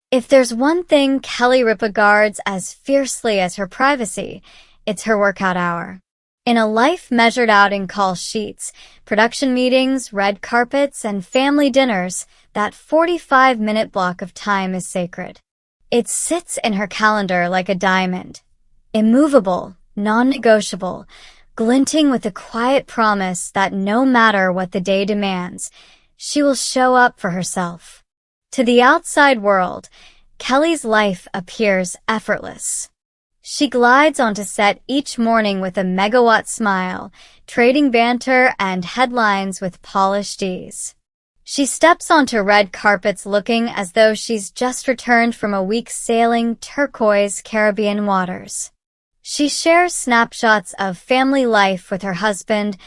If there's one thing Kelly Ripa guards as fiercely as her privacy, it's her workout hour. In a life measured out in call sheets, production meetings, red carpets, and family dinners, that 45-minute block of time is sacred. It sits in her calendar like a diamond, immovable, non-negotiable, glinting with a quiet promise that no matter what the day demands, she will show up for herself. To the outside world, Kelly's life appears effortless. She glides onto set each morning with a megawatt smile, trading banter and headlines with polished ease. She steps onto red carpets looking as though she's just returned from a week sailing turquoise Caribbean waters. She shares snapshots of family life with her husband,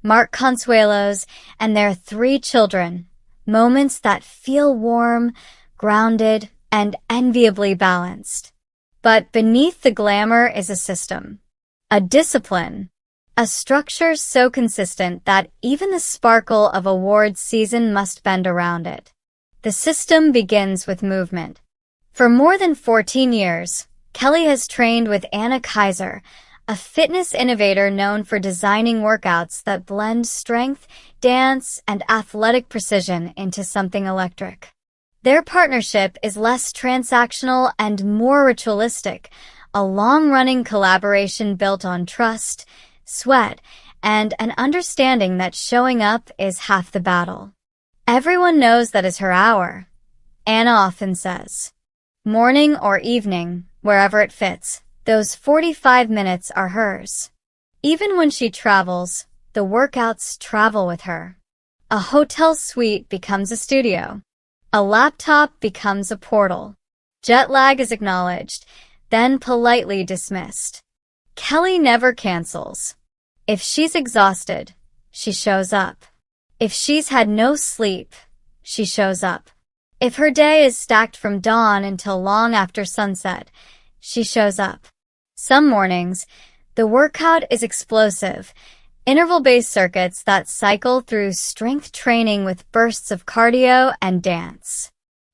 Mark Consuelos, and their 3 children, moments that feel warm, grounded, and enviably balanced. But beneath the glamour is a system, a discipline, a structure so consistent that even the sparkle of awards season must bend around it. The system begins with movement. For more than 14 years, Kelly has trained with Anna Kaiser, a fitness innovator known for designing workouts that blend strength, dance, and athletic precision into something electric. Their partnership is less transactional and more ritualistic, a long-running collaboration built on trust, sweat, and an understanding that showing up is half the battle. Everyone knows that is her hour, Anna often says. Morning or evening, wherever it fits, those 45 minutes are hers. Even when she travels, the workouts travel with her. A hotel suite becomes a studio. A laptop becomes a portal. Jet lag is acknowledged, then politely dismissed. Kelly never cancels. If she's exhausted, she shows up. If she's had no sleep, she shows up. If her day is stacked from dawn until long after sunset, she shows up. Some mornings, the workout is explosive, interval-based circuits that cycle through strength training with bursts of cardio and dance.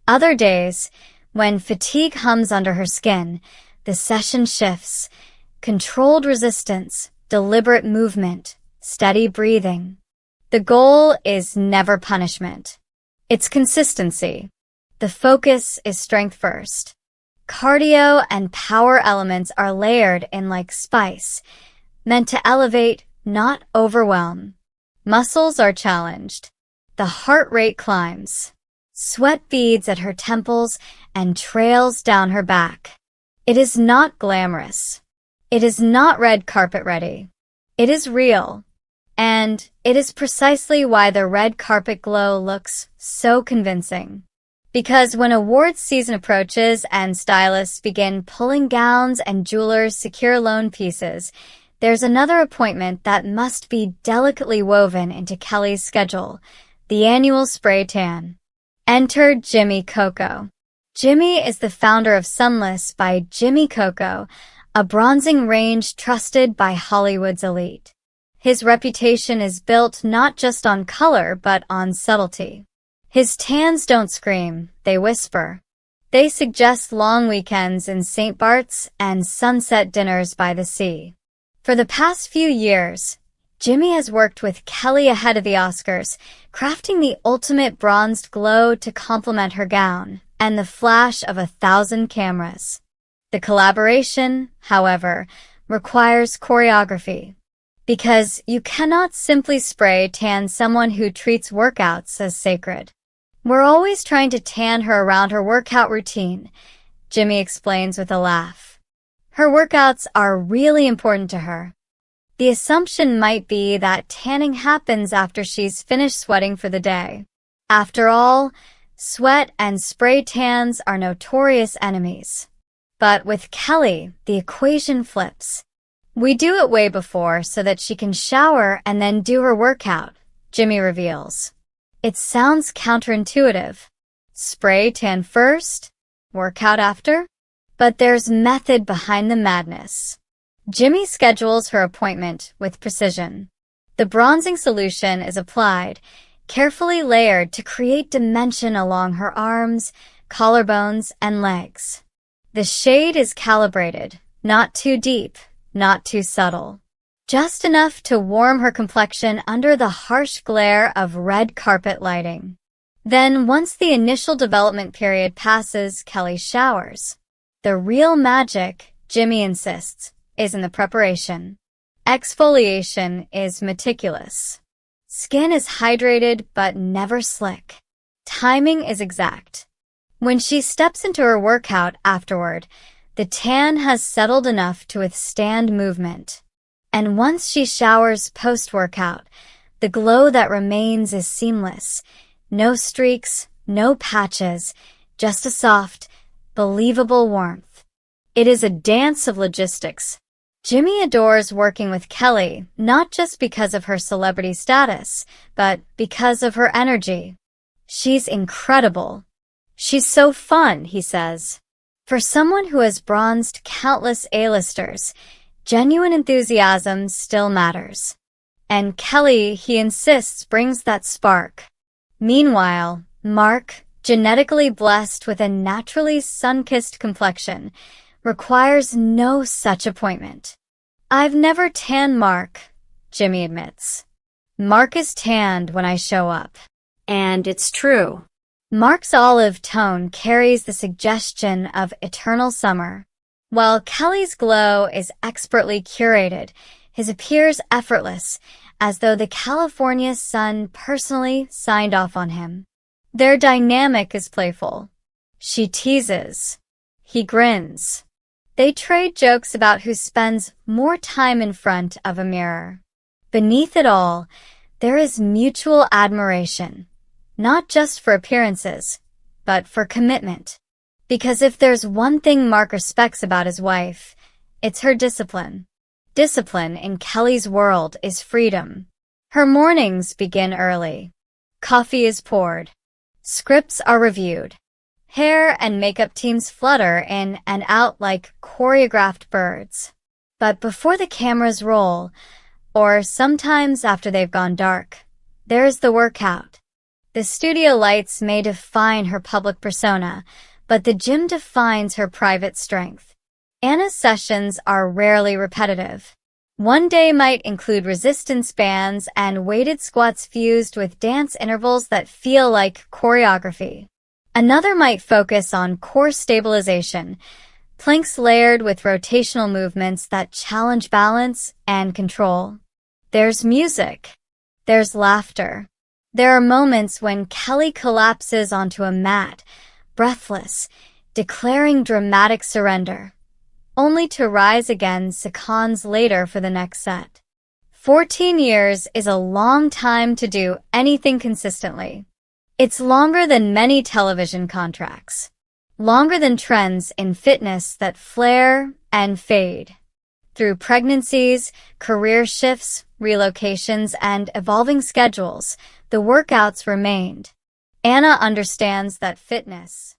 Other days, when fatigue hums under her skin, the session shifts. Controlled resistance, deliberate movement, steady breathing. The goal is never punishment. It's consistency. The focus is strength first. Cardio and power elements are layered in like spice, meant to elevate, not overwhelm. Muscles are challenged. The heart rate climbs. Sweat beads at her temples and trails down her back. It is not glamorous. It is not red carpet ready. It is real. And it is precisely why the red carpet glow looks so convincing. Because when awards season approaches and stylists begin pulling gowns and jewelers secure loan pieces, there's another appointment that must be delicately woven into Kelly's schedule, the annual spray tan. Enter Jimmy Coco. Jimmy is the founder of Sunless by Jimmy Coco, a bronzing range trusted by Hollywood's elite. His reputation is built not just on color but on subtlety. His tans don't scream, they whisper. They suggest long weekends in St. Bart's and sunset dinners by the sea. For the past few years, Jimmy has worked with Kelly ahead of the Oscars, crafting the ultimate bronzed glow to complement her gown and the flash of 1,000 cameras. The collaboration, however, requires choreography, because you cannot simply spray tan someone who treats workouts as sacred. We're always trying to tan her around her workout routine, Jimmy explains with a laugh. Her workouts are really important to her. The assumption might be that tanning happens after she's finished sweating for the day. After all, sweat and spray tans are notorious enemies. But with Kelly, the equation flips. We do it way before so that she can shower and then do her workout, Jimmy reveals. It sounds counterintuitive. Spray tan first, workout after? But there's method behind the madness. Jimmy schedules her appointment with precision. The bronzing solution is applied, carefully layered to create dimension along her arms, collarbones, and legs. The shade is calibrated, not too deep, not too subtle. Just enough to warm her complexion under the harsh glare of red carpet lighting. Then, once the initial development period passes, Kelly showers. The real magic, Jimmy insists, is in the preparation. Exfoliation is meticulous. Skin is hydrated but never slick. Timing is exact. When she steps into her workout afterward, the tan has settled enough to withstand movement. And once she showers post-workout, the glow that remains is seamless. No streaks, no patches, just a soft, believable warmth. It is a dance of logistics. Jimmy adores working with Kelly, not just because of her celebrity status, but because of her energy. She's incredible. She's so fun, he says. For someone who has bronzed countless A-listers, genuine enthusiasm still matters. And Kelly, he insists, brings that spark. Meanwhile, Mark, genetically blessed with a naturally sun-kissed complexion, requires no such appointment. I've never tanned Mark, Jimmy admits. Mark is tanned when I show up. And it's true. Mark's olive tone carries the suggestion of eternal summer. While Kelly's glow is expertly curated, his appears effortless, as though the California sun personally signed off on him. Their dynamic is playful. She teases. He grins. They trade jokes about who spends more time in front of a mirror. Beneath it all, there is mutual admiration, not just for appearances, but for commitment. Because if there's one thing Mark respects about his wife, it's her discipline. Discipline in Kelly's world is freedom. Her mornings begin early. Coffee is poured. Scripts are reviewed. Hair and makeup teams flutter in and out like choreographed birds. But before the cameras roll, or sometimes after they've gone dark, there's the workout. The studio lights may define her public persona, but the gym defines her private strength. Anna's sessions are rarely repetitive. One day might include resistance bands and weighted squats fused with dance intervals that feel like choreography. Another might focus on core stabilization, planks layered with rotational movements that challenge balance and control. There's music. There's laughter. There are moments when Kelly collapses onto a mat, breathless, declaring dramatic surrender, only to rise again seconds later for the next set. 14 years is a long time to do anything consistently. It's longer than many television contracts, longer than trends in fitness that flare and fade. Through pregnancies, career shifts, relocations, and evolving schedules, the workouts remained. Anna understands that fitness